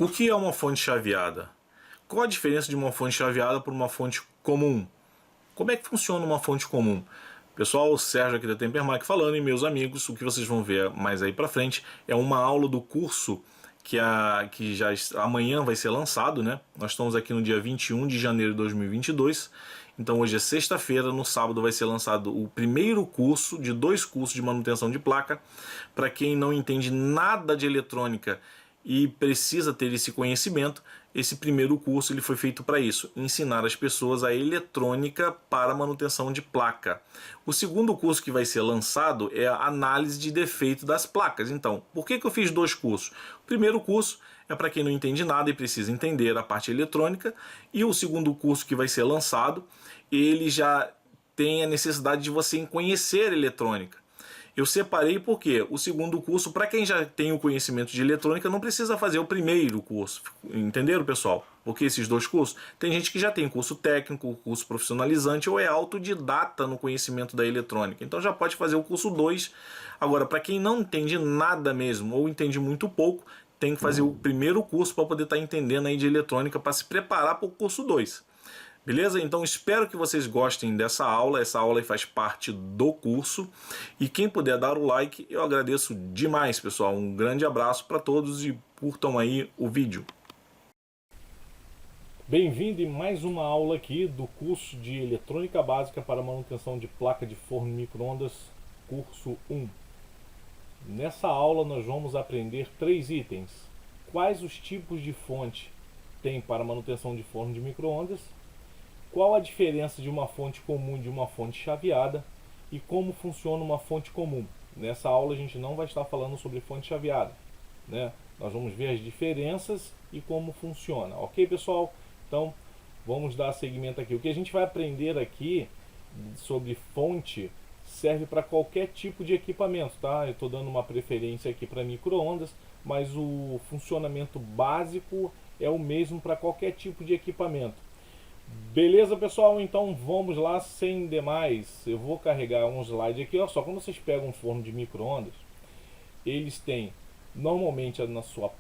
O que é uma fonte chaveada? Qual a diferença de uma fonte chaveada para uma fonte comum? Como é que funciona uma fonte comum? Pessoal, Sérgio aqui da Tempermac falando, e meus amigos, o que vocês vão ver mais aí pra frente é uma aula do curso que já amanhã vai ser lançado, né? Nós estamos aqui no dia 21 de janeiro de 2022, então hoje é sexta-feira, no sábado vai ser lançado o primeiro curso de 2 cursos de manutenção de placa. Para quem não entende nada de eletrônica e precisa ter esse conhecimento, esse primeiro curso ele foi feito para isso, ensinar as pessoas a eletrônica para manutenção de placa. O segundo curso que vai ser lançado é a análise de defeito das placas. Então, por que eu fiz 2 cursos? O primeiro curso é para quem não entende nada e precisa entender a parte eletrônica, e o segundo curso que vai ser lançado, ele já tem a necessidade de você conhecer eletrônica. Eu separei porque o segundo curso, para quem já tem o conhecimento de eletrônica, não precisa fazer o primeiro curso. Entenderam, pessoal? Porque esses 2 cursos, tem gente que já tem curso técnico, curso profissionalizante ou é autodidata no conhecimento da eletrônica. Então já pode fazer o curso 2. Agora, para quem não entende nada mesmo ou entende muito pouco, tem que fazer o primeiro curso para poder estar entendendo aí de eletrônica para se preparar para o curso 2. Beleza? Então espero que vocês gostem dessa aula. Essa aula aí faz parte do curso. E quem puder dar o like, eu agradeço demais, pessoal. Um grande abraço para todos e curtam aí o vídeo. Bem-vindo em mais uma aula aqui do curso de Eletrônica Básica para Manutenção de Placa de Forno Micro-Ondas, curso 1. Nessa aula nós vamos aprender 3 itens. Quais os tipos de fonte tem para manutenção de forno de micro-ondas? Qual a diferença de uma fonte comum e de uma fonte chaveada? E como funciona uma fonte comum? Nessa aula a gente não vai estar falando sobre fonte chaveada, né? Nós vamos ver as diferenças e como funciona, ok, pessoal? Então vamos dar seguimento aqui. O que a gente vai aprender aqui sobre fonte serve para qualquer tipo de equipamento, tá? Eu estou dando uma preferência aqui para micro-ondas, mas o funcionamento básico é o mesmo para qualquer tipo de equipamento. Beleza, pessoal? Então vamos lá, sem demais. Eu vou carregar um slide aqui. Olha só, quando vocês pegam um forno de micro-ondas, eles têm normalmente na sua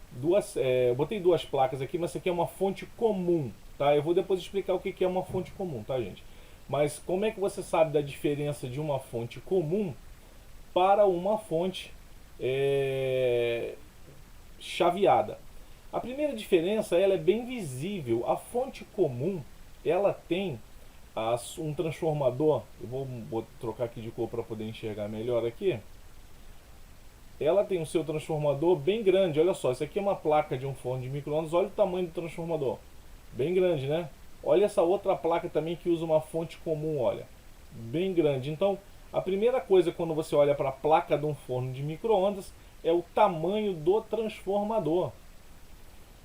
eu botei 2 placas aqui, mas isso aqui é uma fonte comum, tá? Eu vou depois explicar o que é uma fonte comum, tá, gente? Mas como é que você sabe da diferença de uma fonte comum para uma fonte chaveada? A primeira diferença, ela é bem visível. A fonte comum, ela tem um transformador. Eu vou trocar aqui de cor para poder enxergar melhor aqui. Ela tem o seu transformador bem grande. Olha só, isso aqui é uma placa de um forno de micro-ondas. Olha o tamanho do transformador, bem grande, né? Olha essa outra placa também que usa uma fonte comum, olha, bem grande. Então, a primeira coisa quando você olha para a placa de um forno de micro-ondas é o tamanho do transformador.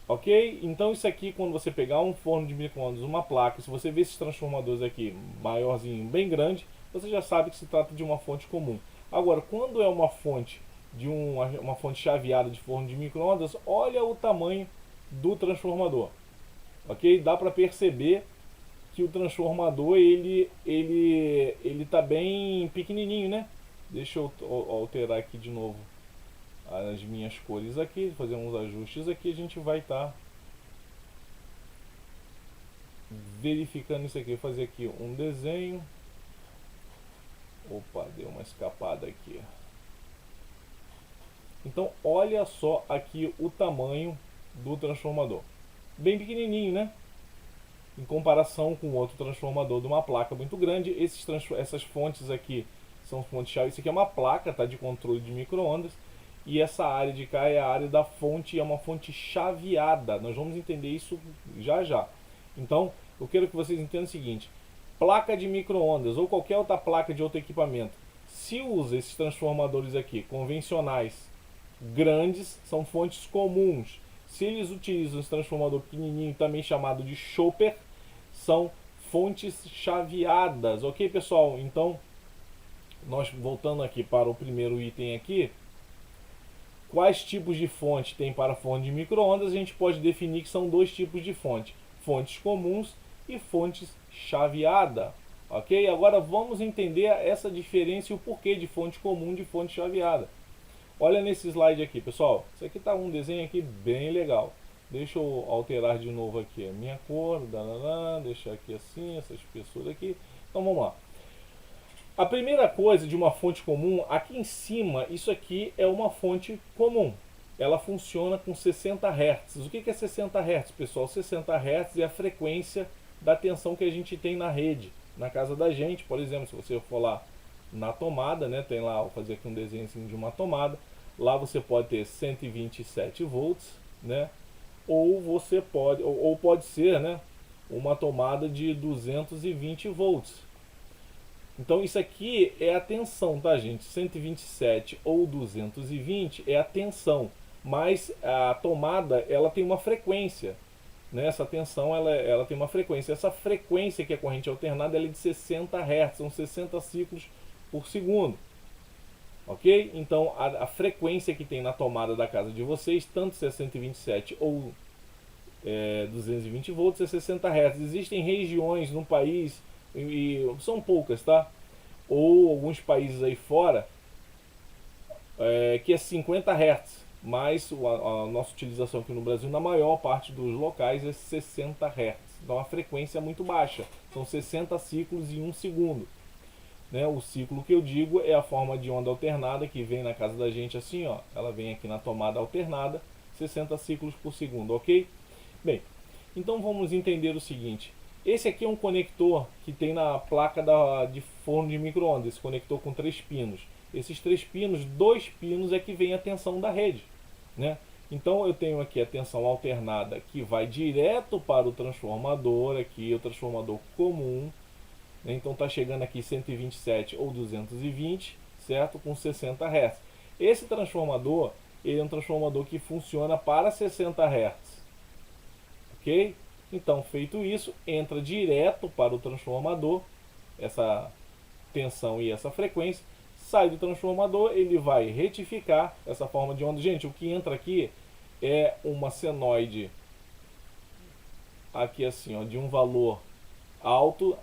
Ok? Então isso aqui, quando você pegar um forno de micro-ondas, uma placa, se você ver esses transformadores aqui, maiorzinho, bem grande, você já sabe que se trata de uma fonte comum. Agora, quando é uma fonte uma fonte chaveada de forno de micro-ondas, olha o tamanho do transformador. Ok? Dá para perceber que o transformador ele tá bem pequenininho, né? Deixa eu alterar aqui de novo as minhas cores aqui, fazer uns ajustes aqui, a gente vai estar verificando isso aqui. Vou fazer aqui um desenho. Opa, deu uma escapada aqui. Então olha só aqui o tamanho do transformador, bem pequenininho, né? Em comparação com outro transformador de uma placa muito grande. Essas fontes aqui são fontes chave. Isso aqui é uma placa, tá, de controle de micro-ondas. E essa área de cá é a área da fonte, é uma fonte chaveada. Nós vamos entender isso já já. Então, eu quero que vocês entendam o seguinte: placa de micro-ondas ou qualquer outra placa de outro equipamento, se usa esses transformadores aqui convencionais grandes, são fontes comuns. Se eles utilizam esse transformador pequenininho, também chamado de chopper, são fontes chaveadas. Ok, pessoal? Então, nós voltando aqui para o primeiro item aqui. Quais tipos de fonte tem para forno de micro-ondas? A gente pode definir que são 2 tipos de fonte: fontes comuns e fontes chaveada. Ok? Agora vamos entender essa diferença e o porquê de fonte comum e de fonte chaveada. Olha nesse slide aqui, pessoal. Isso aqui está um desenho aqui bem legal. Deixa eu alterar de novo aqui a minha cor, deixar aqui assim, essa espessura aqui. Então vamos lá. A primeira coisa de uma fonte comum, aqui em cima, isso aqui é uma fonte comum. Ela funciona com 60 Hz. O que é 60 Hz, pessoal? 60 Hz é a frequência da tensão que a gente tem na rede, na casa da gente. Por exemplo, se você for lá na tomada, né, tem lá, vou fazer aqui um desenho de uma tomada. Lá você pode ter 127 volts, né? Ou você pode, ou pode ser, né, uma tomada de 220 volts. Então isso aqui é a tensão, tá, gente? 127 ou 220 é a tensão, mas a tomada ela tem uma frequência, né? Essa tensão ela tem uma frequência. Essa frequência que é corrente alternada ela é de 60 Hz, são 60 ciclos por segundo. Ok? Então a frequência que tem na tomada da casa de vocês, tanto se é 127 ou 220 volts, é 60 Hz. Existem regiões no país, e são poucas, tá? Ou alguns países aí fora, que é 50 Hz. Mas a nossa utilização aqui no Brasil, na maior parte dos locais, é 60 Hz. Então a frequência é muito baixa. São 60 ciclos em um segundo. Né? O ciclo que eu digo é a forma de onda alternada que vem na casa da gente assim, ó. Ela vem aqui na tomada alternada, 60 ciclos por segundo, ok? Bem, então vamos entender o seguinte. Esse aqui é um conector que tem na placa de forno de micro-ondas. Esse conector com 3 pinos. Esses 3 pinos, 2 pinos é que vem a tensão da rede, né? Então eu tenho aqui a tensão alternada que vai direto para o transformador, aqui o transformador comum. Então está chegando aqui 127 ou 220, certo? Com 60 Hz. Esse transformador, ele é um transformador que funciona para 60 Hz. Ok? Então, feito isso, entra direto para o transformador, essa tensão e essa frequência, sai do transformador, ele vai retificar essa forma de onda. Gente, o que entra aqui é uma senoide, aqui assim, ó, de um valor alto,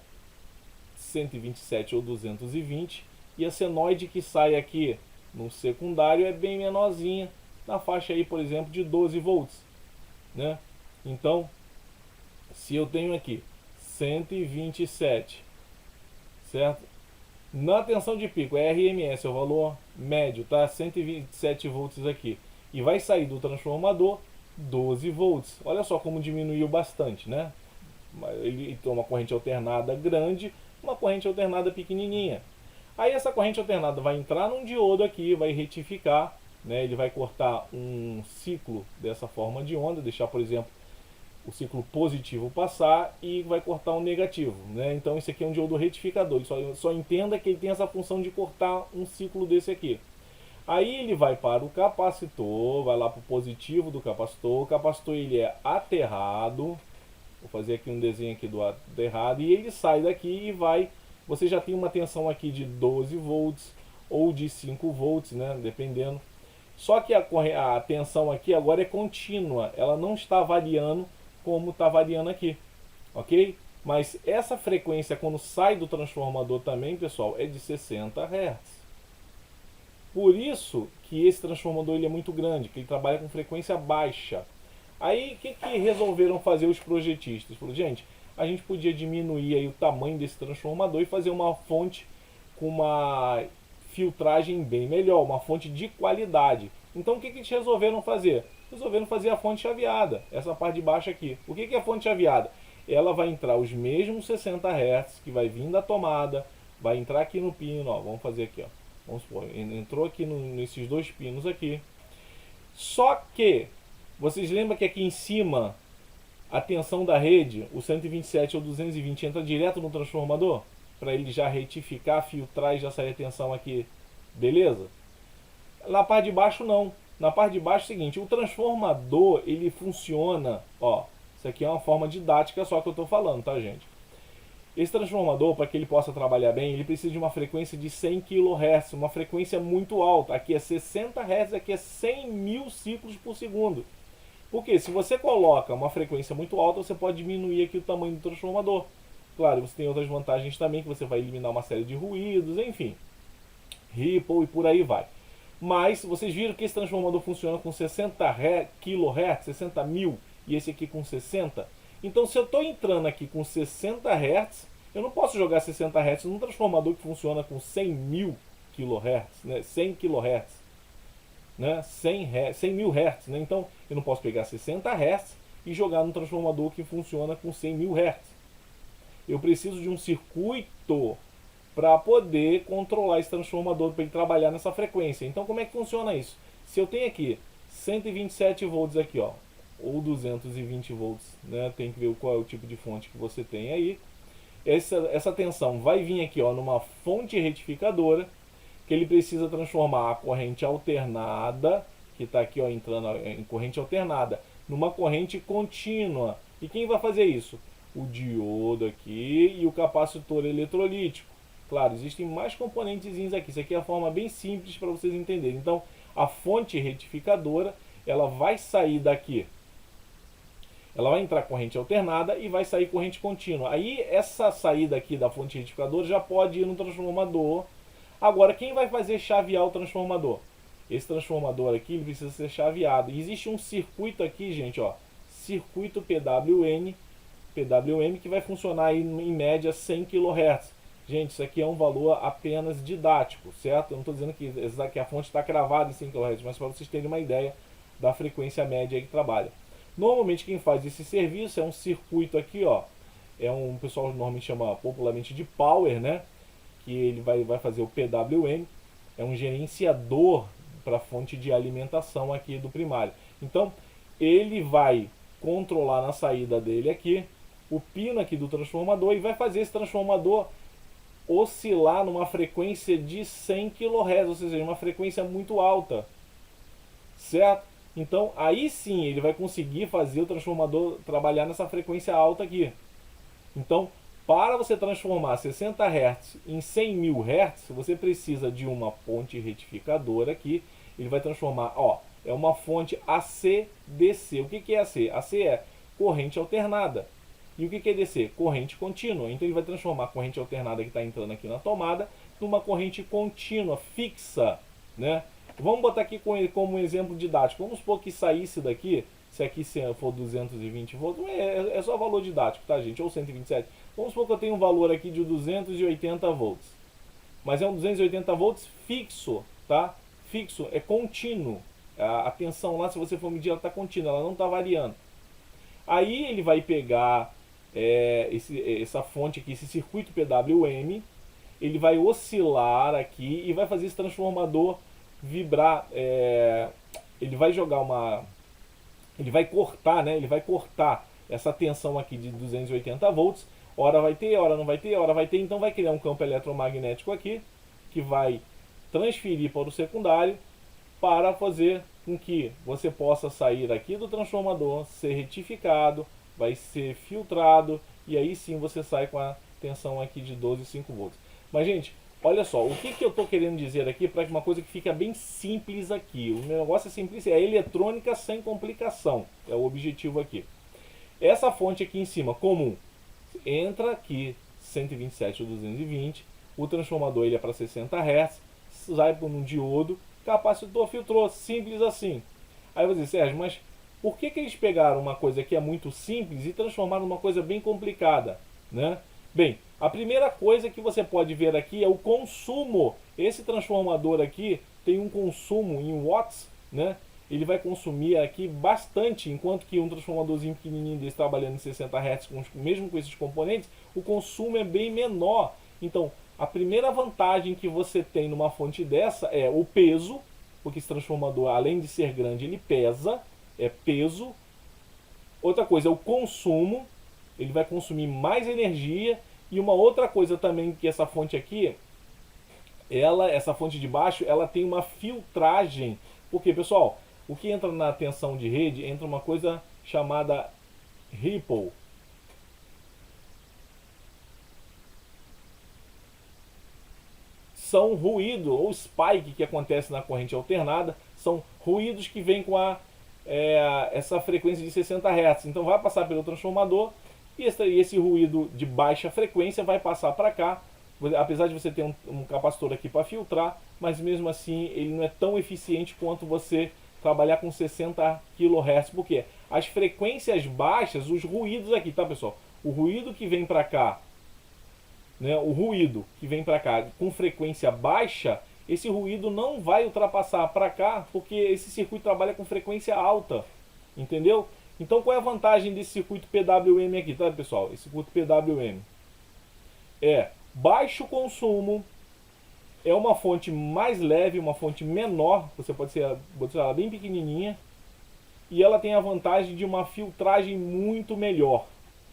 127 ou 220, e a senoide que sai aqui no secundário é bem menorzinha, na faixa aí, por exemplo, de 12 volts, né? Então, se eu tenho aqui 127, certo? Na tensão de pico, RMS é o valor médio, tá? 127 volts aqui. E vai sair do transformador 12 volts. Olha só como diminuiu bastante, né? Ele tem uma corrente alternada grande, uma corrente alternada pequenininha. Aí essa corrente alternada vai entrar num diodo aqui, vai retificar, né? Ele vai cortar um ciclo dessa forma de onda, deixar, por exemplo, o ciclo positivo passar e vai cortar um negativo, né? Então isso aqui é um diodo retificador. Ele só entenda que ele tem essa função de cortar um ciclo desse aqui. Aí ele vai para o capacitor, vai lá para o positivo do capacitor. O capacitor ele é aterrado. Vou fazer aqui um desenho aqui do aterrado. E ele sai daqui e vai... Você já tem uma tensão aqui de 12 volts ou de 5 volts, né? Dependendo. Só que a tensão aqui agora é contínua. Ela não está variando como está variando aqui, ok? Mas essa frequência quando sai do transformador também, pessoal, é de 60 Hz. Por isso que esse transformador ele é muito grande, que ele trabalha com frequência baixa. Aí o que resolveram fazer os projetistas? Falaram, gente, a gente podia diminuir aí o tamanho desse transformador e fazer uma fonte com uma filtragem bem melhor, uma fonte de qualidade. Então o que eles resolveram fazer? Resolveram fazer a fonte chaveada, essa parte de baixo aqui. O que é a fonte chaveada? Ela vai entrar os mesmos 60 Hz que vai vir da tomada, vai entrar aqui no pino, ó, vamos fazer aqui, ó. Vamos supor, entrou aqui nesses 2 pinos aqui. Só que, vocês lembram que aqui em cima, a tensão da rede, o 127 ou 220 entra direto no transformador? Para ele já retificar, filtrar e já sair a tensão aqui, beleza? Na parte de baixo não. Na parte de baixo é o seguinte, o transformador ele funciona, ó, isso aqui é uma forma didática só que eu estou falando, tá, gente? Esse transformador, para que ele possa trabalhar bem, ele precisa de uma frequência de 100 kHz, uma frequência muito alta. Aqui é 60 Hz, aqui é 100 mil ciclos por segundo. Porque se você coloca uma frequência muito alta, você pode diminuir aqui o tamanho do transformador. Claro, você tem outras vantagens também, que você vai eliminar uma série de ruídos, enfim. Ripple e por aí vai. Mas vocês viram que esse transformador funciona com 60 kHz, 60 mil e esse aqui com 60. Então se eu estou entrando aqui com 60 Hz, eu não posso jogar 60 Hz num transformador que funciona com 100.000 kHz, né? 100 kHz, né? 100.000 Hz, né? Então eu não posso pegar 60 Hz e jogar num transformador que funciona com 100.000 Hz. Eu preciso de um circuito para poder controlar esse transformador, para ele trabalhar nessa frequência. Então como é que funciona isso? Se eu tenho aqui 127 volts aqui, ó, ou 220 volts, né? Tem que ver qual é o tipo de fonte que você tem aí. Essa tensão vai vir aqui, ó, numa fonte retificadora, que ele precisa transformar a corrente alternada, que está aqui, ó, entrando em corrente alternada, numa corrente contínua. E quem vai fazer isso? O diodo aqui e o capacitor eletrolítico. Claro, existem mais componentezinhos aqui. Isso aqui é a forma bem simples para vocês entenderem. Então, a fonte retificadora, ela vai sair daqui. Ela vai entrar corrente alternada e vai sair corrente contínua. Aí, essa saída aqui da fonte retificadora já pode ir no transformador. Agora, quem vai fazer chavear o transformador? Esse transformador aqui, ele precisa ser chaveado. E existe um circuito aqui, gente, ó. Circuito PWM, que vai funcionar aí em média 100 kHz. Gente, isso aqui é um valor apenas didático, certo? Eu não estou dizendo que a fonte está cravada em 100 kHz, mas para vocês terem uma ideia da frequência média que trabalha. Normalmente quem faz esse serviço é um circuito aqui, ó. É um pessoal normalmente chama popularmente de power, né? Que ele vai fazer o PWM. É um gerenciador para a fonte de alimentação aqui do primário. Então, ele vai controlar na saída dele aqui o pino aqui do transformador e vai fazer esse transformador oscilar numa frequência de 100 kHz, ou seja, uma frequência muito alta, certo? Então aí sim ele vai conseguir fazer o transformador trabalhar nessa frequência alta aqui. Então, para você transformar 60 Hz em 100.000 Hz, você precisa de uma fonte retificadora aqui. Ele vai transformar, ó, é uma fonte AC/DC. O que é AC? AC é corrente alternada. E o que é DC? Corrente contínua. Então ele vai transformar a corrente alternada que está entrando aqui na tomada numa corrente contínua, fixa, né? Vamos botar aqui como exemplo didático. Vamos supor que saísse daqui, se aqui for 220 volts, é só valor didático, tá, gente? Ou 127. Vamos supor que eu tenho um valor aqui de 280 volts. Mas é um 280 volts fixo, tá? Fixo, é contínuo. A tensão lá, se você for medir, ela está contínua, ela não está variando. Aí ele vai pegar essa fonte aqui, esse circuito PWM, ele vai oscilar aqui e vai fazer esse transformador vibrar. Ele vai jogar ele vai cortar, né? Ele vai cortar essa tensão aqui de 280 volts. Hora vai ter, hora não vai ter, hora vai ter. Então vai criar um campo eletromagnético aqui que vai transferir para o secundário para fazer com que você possa sair aqui do transformador, ser retificado, vai ser filtrado e aí sim você sai com a tensão aqui de 12,5 volts. Mas gente, olha só, o que eu estou querendo dizer aqui para uma coisa que fica bem simples aqui. O meu negócio é simples, é eletrônica sem complicação, é o objetivo aqui. Essa fonte aqui em cima, comum, entra aqui 127 ou 220, o transformador ele é para 60 Hz, sai por um diodo, capacitor filtrou, simples assim. Aí você diz, Sérgio, mas por que eles pegaram uma coisa que é muito simples e transformaram numa coisa bem complicada, né? Bem, a primeira coisa que você pode ver aqui é o consumo. Esse transformador aqui tem um consumo em watts, né? Ele vai consumir aqui bastante, enquanto que um transformadorzinho pequenininho desse trabalhando em 60 Hz, mesmo com esses componentes, o consumo é bem menor. Então, a primeira vantagem que você tem numa fonte dessa é o peso, porque esse transformador, além de ser grande, ele pesa, é peso. Outra coisa é o consumo, ele vai consumir mais energia. E uma outra coisa também que essa fonte aqui, essa fonte de baixo, ela tem uma filtragem. Porque, pessoal, o que entra na tensão de rede, entra uma coisa chamada ripple. São ruído ou spike que acontece na corrente alternada, são ruídos que vêm com essa frequência de 60 Hz. Então vai passar pelo transformador e esse ruído de baixa frequência vai passar para cá. Apesar de você ter um capacitor aqui para filtrar, mas mesmo assim ele não é tão eficiente quanto você trabalhar com 60 kHz. Por quê? As frequências baixas, os ruídos aqui, tá, pessoal? O ruído que vem para cá, né? O ruído que vem para cá com frequência baixa, esse ruído não vai ultrapassar para cá, porque esse circuito trabalha com frequência alta, entendeu? Então qual é a vantagem desse circuito PWM aqui, tá, pessoal? Esse circuito PWM é baixo consumo, é uma fonte mais leve, uma fonte menor, você pode ser ela bem pequenininha, e ela tem a vantagem de uma filtragem muito melhor.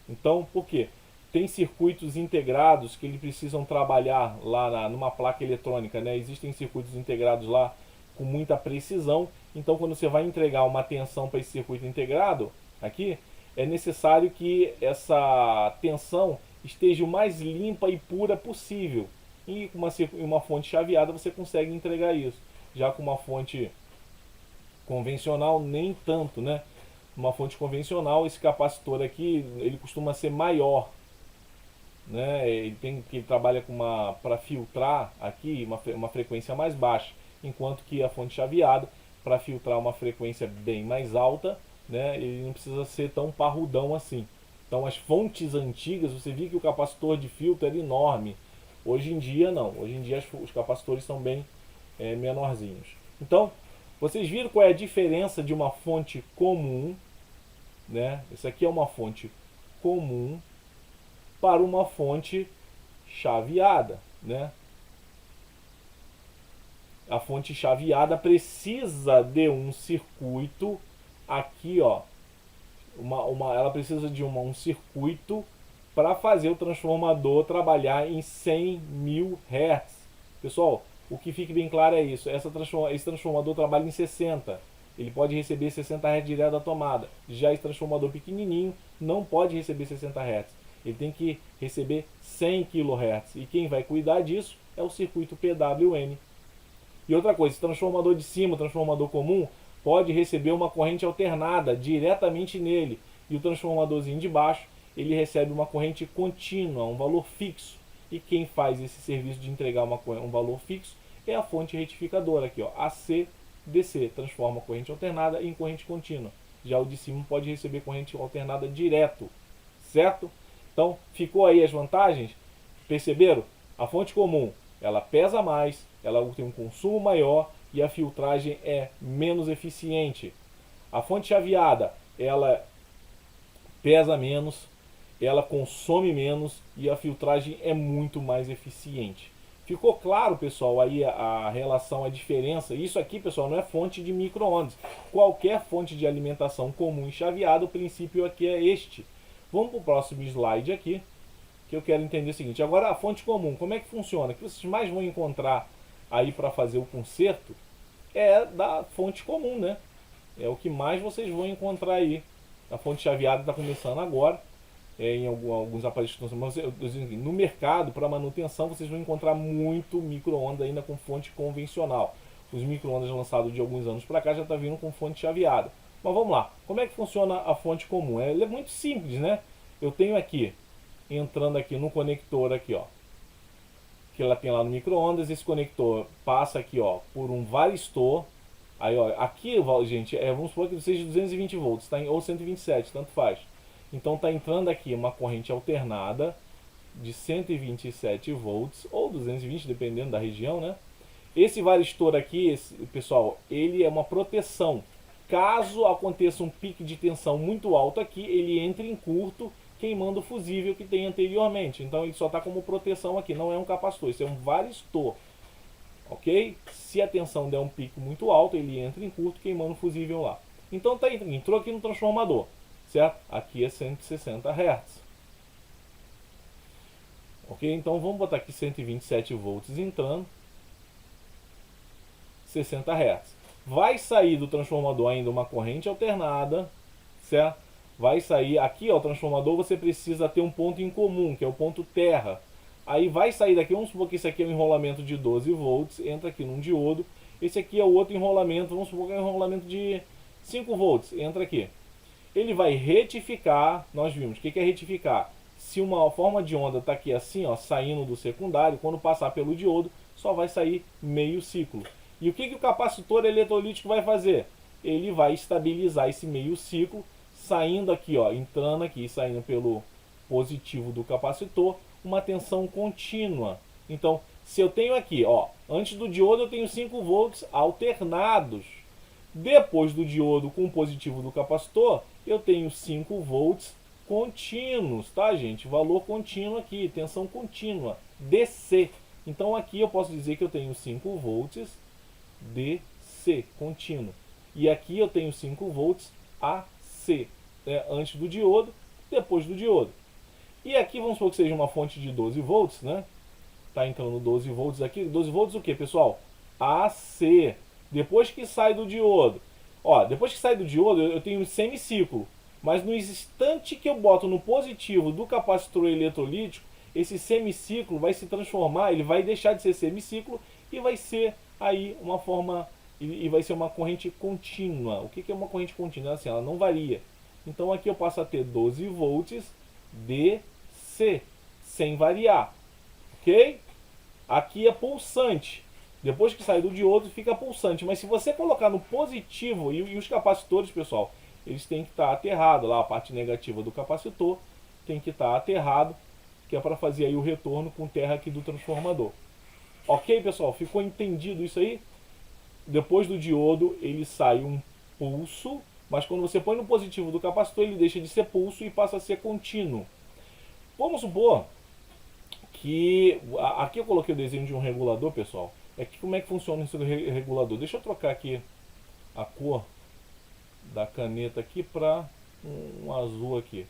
Então, por quê? Tem circuitos integrados que eles precisam trabalhar lá numa placa eletrônica, né? Existem circuitos integrados lá com muita precisão. Então, quando você vai entregar uma tensão para esse circuito integrado, aqui, é necessário que essa tensão esteja o mais limpa e pura possível. E com uma fonte chaveada você consegue entregar isso. Já com uma fonte convencional, nem tanto, né? Uma fonte convencional, esse capacitor aqui, ele costuma ser maior, né? Ele trabalha com para filtrar aqui uma frequência mais baixa, enquanto que a fonte chaveada, para filtrar uma frequência bem mais alta, né? Ele não precisa ser tão parrudão assim. Então as fontes antigas, você viu que o capacitor de filtro era enorme. Hoje em dia não, hoje em dia os capacitores são bem menorzinhos. Então, vocês viram qual é a diferença de uma fonte comum, né? Essa aqui é uma fonte comum para uma fonte chaveada, né? A fonte chaveada precisa de um circuito aqui, ó. Ela precisa de um circuito para fazer o transformador trabalhar em 100.000 Hz. Pessoal, o que fique bem claro é isso. Esse transformador trabalha em 60. Ele pode receber 60 Hz direto da tomada. Já esse transformador pequenininho não pode receber 60 Hz. Ele tem que receber 100 kHz. E quem vai cuidar disso é o circuito PWM. E outra coisa, esse transformador de cima, o transformador comum, pode receber uma corrente alternada diretamente nele. E o transformadorzinho de baixo, ele recebe uma corrente contínua, um valor fixo. E quem faz esse serviço de entregar um valor fixo é a fonte retificadora aqui, ó, AC/DC, transforma a corrente alternada em corrente contínua. Já o de cima pode receber corrente alternada direto, certo? Então, ficou aí as vantagens? Perceberam? A fonte comum, ela pesa mais, ela tem um consumo maior e a filtragem é menos eficiente. A fonte chaveada, ela pesa menos, ela consome menos e a filtragem é muito mais eficiente. Ficou claro, pessoal, aí a relação, a diferença? Isso aqui, pessoal, não é fonte de micro-ondas. Qualquer fonte de alimentação comum e chaveada, o princípio aqui é este. Vamos para o próximo slide aqui, que eu quero entender o seguinte. Agora, a fonte comum, como é que funciona? O que vocês mais vão encontrar aí para fazer o conserto é da fonte comum, né? É o que mais vocês vão encontrar aí. A fonte chaveada está começando agora. Em alguns aparelhos que estão no mercado, para manutenção, vocês vão encontrar muito micro-ondas ainda com fonte convencional. Os micro-ondas lançados de alguns anos para cá já está vindo com fonte chaveada. Mas vamos lá, como é que funciona a fonte comum? Ela é muito simples, né? Eu tenho aqui, entrando aqui no conector aqui, ó, que ela tem lá no micro-ondas. Esse conector passa aqui, ó, por um varistor. Aí, ó, aqui, gente, vamos supor que seja 220 volts, tá? Ou 127, tanto faz. Então está entrando aqui uma corrente alternada de 127 volts ou 220, dependendo da região, né? Esse varistor aqui, pessoal, ele é uma proteção. Caso aconteça um pico de tensão muito alto aqui, ele entra em curto, queimando o fusível que tem anteriormente. Então ele só está como proteção aqui, não é um capacitor, isso é um varistor. Ok? Se a tensão der um pico muito alto, ele entra em curto, queimando o fusível lá. Então entrou aqui no transformador. Certo? Aqui é 160 Hz. Ok? Então vamos botar aqui 127 volts entrando. 60 Hz. Vai sair do transformador ainda uma corrente alternada. Certo? Vai sair aqui, ó, o transformador, você precisa ter um ponto em comum, que é o ponto terra. Aí vai sair daqui, vamos supor que esse aqui é um enrolamento de 12 volts, entra aqui num diodo. Esse aqui é o outro enrolamento, vamos supor que é um enrolamento de 5 volts, entra aqui. Ele vai retificar, nós vimos, o que é retificar? Se uma forma de onda está aqui assim, ó, saindo do secundário, quando passar pelo diodo, só vai sair meio ciclo. E o que o capacitor eletrolítico vai fazer? Ele vai estabilizar esse meio ciclo, saindo aqui, ó, entrando aqui e saindo pelo positivo do capacitor, uma tensão contínua. Então, se eu tenho aqui, ó, antes do diodo eu tenho 5 volts alternados. Depois do diodo com o positivo do capacitor, eu tenho 5 volts contínuos, tá, gente? Valor contínuo aqui, tensão contínua, DC. Então aqui eu posso dizer que eu tenho 5 volts DC, contínuo. E aqui eu tenho 5 volts AC, né, antes do diodo, depois do diodo. E aqui vamos supor que seja uma fonte de 12 volts, né? Tá entrando 12 volts aqui. 12 volts o que, pessoal? AC. Depois que sai do diodo. Ó, depois que sai do diodo, eu tenho um semiciclo. Mas no instante que eu boto no positivo do capacitor eletrolítico, esse semiciclo vai se transformar, ele vai deixar de ser semiciclo e vai ser aí uma forma, e vai ser uma corrente contínua. O que é uma corrente contínua? Assim, ela não varia. Então aqui eu passo a ter 12 volts DC, sem variar. Ok? Aqui é pulsante. Depois que sai do diodo fica pulsante. Mas se você colocar no positivo, e os capacitores, pessoal, eles têm que estar aterrados. Lá a parte negativa do capacitor tem que estar aterrado, que é para fazer aí o retorno com terra aqui do transformador. Ok, pessoal? Ficou entendido isso aí? Depois do diodo ele sai um pulso, mas quando você põe no positivo do capacitor ele deixa de ser pulso e passa a ser contínuo. Vamos supor que aqui eu coloquei o desenho de um regulador, pessoal. Como é que funciona esse regulador? Deixa eu trocar aqui a cor da caneta aqui para um azul aqui.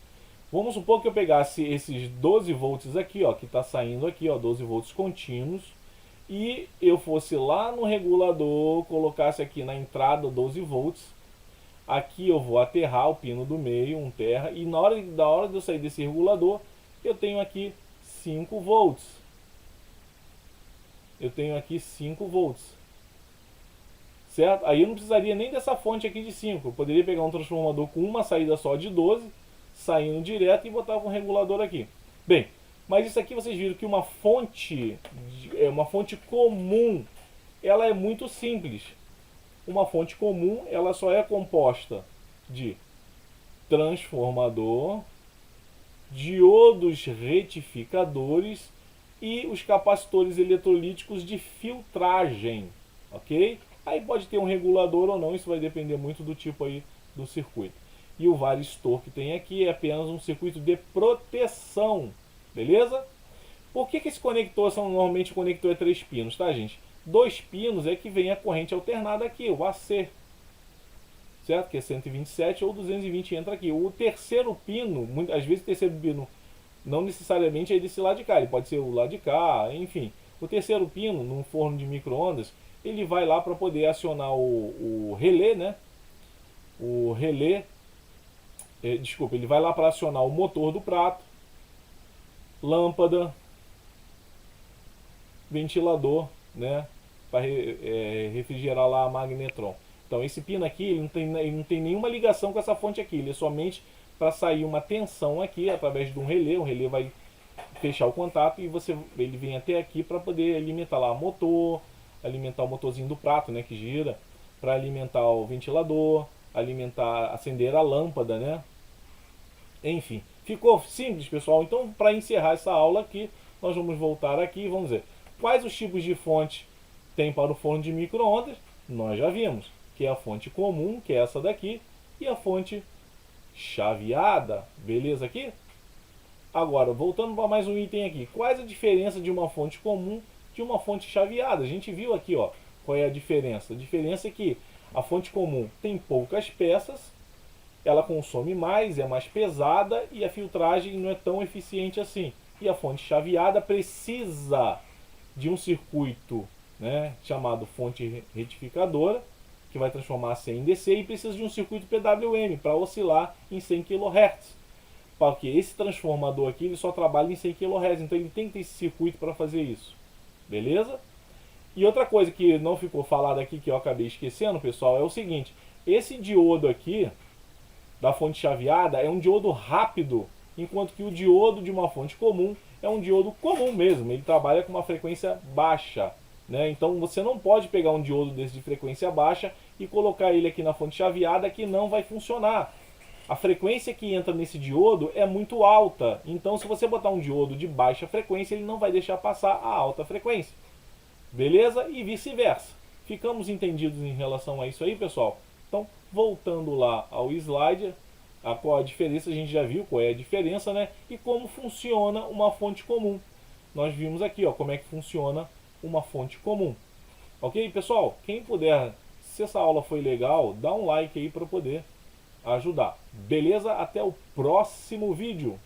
Vamos supor que eu pegasse esses 12 volts aqui, ó, que está saindo aqui, ó, 12 volts contínuos, e eu fosse lá no regulador, colocasse aqui na entrada 12 volts. Aqui eu vou aterrar o pino do meio, um terra, e da hora de eu sair desse regulador, eu tenho aqui 5 volts. Eu tenho aqui 5 volts. Certo? Aí eu não precisaria nem dessa fonte aqui de 5. Eu poderia pegar um transformador com uma saída só de 12, saindo direto e botar um regulador aqui. Bem, mas isso aqui vocês viram que uma fonte comum, ela é muito simples. Uma fonte comum, ela só é composta de transformador, diodos retificadores e os capacitores eletrolíticos de filtragem, ok? Aí pode ter um regulador ou não, isso vai depender muito do tipo aí do circuito. E o varistor que tem aqui é apenas um circuito de proteção, beleza? Por que esse conector normalmente o conector é 3 pinos, tá, gente? 2 pinos é que vem a corrente alternada aqui, o AC, certo? Que é 127 ou 220 entra aqui. O terceiro pino, às vezes o terceiro pino não necessariamente é desse lado de cá, ele pode ser o lado de cá, enfim. O terceiro pino, num forno de micro-ondas, ele vai lá para poder acionar o relé, né? O relé, ele vai lá para acionar o motor do prato, lâmpada, ventilador, né? Para refrigerar lá a magnetron. Então esse pino aqui ele não tem nenhuma ligação com essa fonte aqui, ele é somente para sair uma tensão aqui através de um relé. O relé vai fechar o contato e ele vem até aqui para poder alimentar lá o motor, alimentar o motorzinho do prato, né, que gira, para alimentar o ventilador, acender a lâmpada, né? Enfim, ficou simples, pessoal. Então, para encerrar essa aula aqui, nós vamos voltar aqui e vamos ver quais os tipos de fonte tem para o forno de micro-ondas. Nós já vimos que é a fonte comum, que é essa daqui, e a fonte chaveada, beleza aqui? Agora, voltando para mais um item aqui, quais a diferença de uma fonte comum de uma fonte chaveada? A gente viu aqui, ó, qual é a diferença. A diferença é que a fonte comum tem poucas peças, ela consome mais, é mais pesada e a filtragem não é tão eficiente assim. E a fonte chaveada precisa de um circuito, né, chamado fonte retificadora, que vai transformar AC em DC, e precisa de um circuito PWM para oscilar em 100 kHz. Porque esse transformador aqui ele só trabalha em 100 kHz, então ele tem que ter esse circuito para fazer isso. Beleza? E outra coisa que não ficou falada aqui, que eu acabei esquecendo, pessoal, é o seguinte: esse diodo aqui da fonte chaveada é um diodo rápido, enquanto que o diodo de uma fonte comum é um diodo comum mesmo, ele trabalha com uma frequência baixa, né? Então você não pode pegar um diodo desse de frequência baixa e colocar ele aqui na fonte chaveada, que não vai funcionar. A frequência que entra nesse diodo é muito alta, então se você botar um diodo de baixa frequência, ele não vai deixar passar a alta frequência. Beleza? E vice-versa. Ficamos entendidos em relação a isso aí, pessoal? Então, voltando lá ao slide, qual a diferença, a gente já viu qual é a diferença, né? E como funciona uma fonte comum. Nós vimos aqui, ó, como é que funciona uma fonte comum. Ok, pessoal? Quem puder, se essa aula foi legal, dá um like aí para poder ajudar. Beleza? Até o próximo vídeo.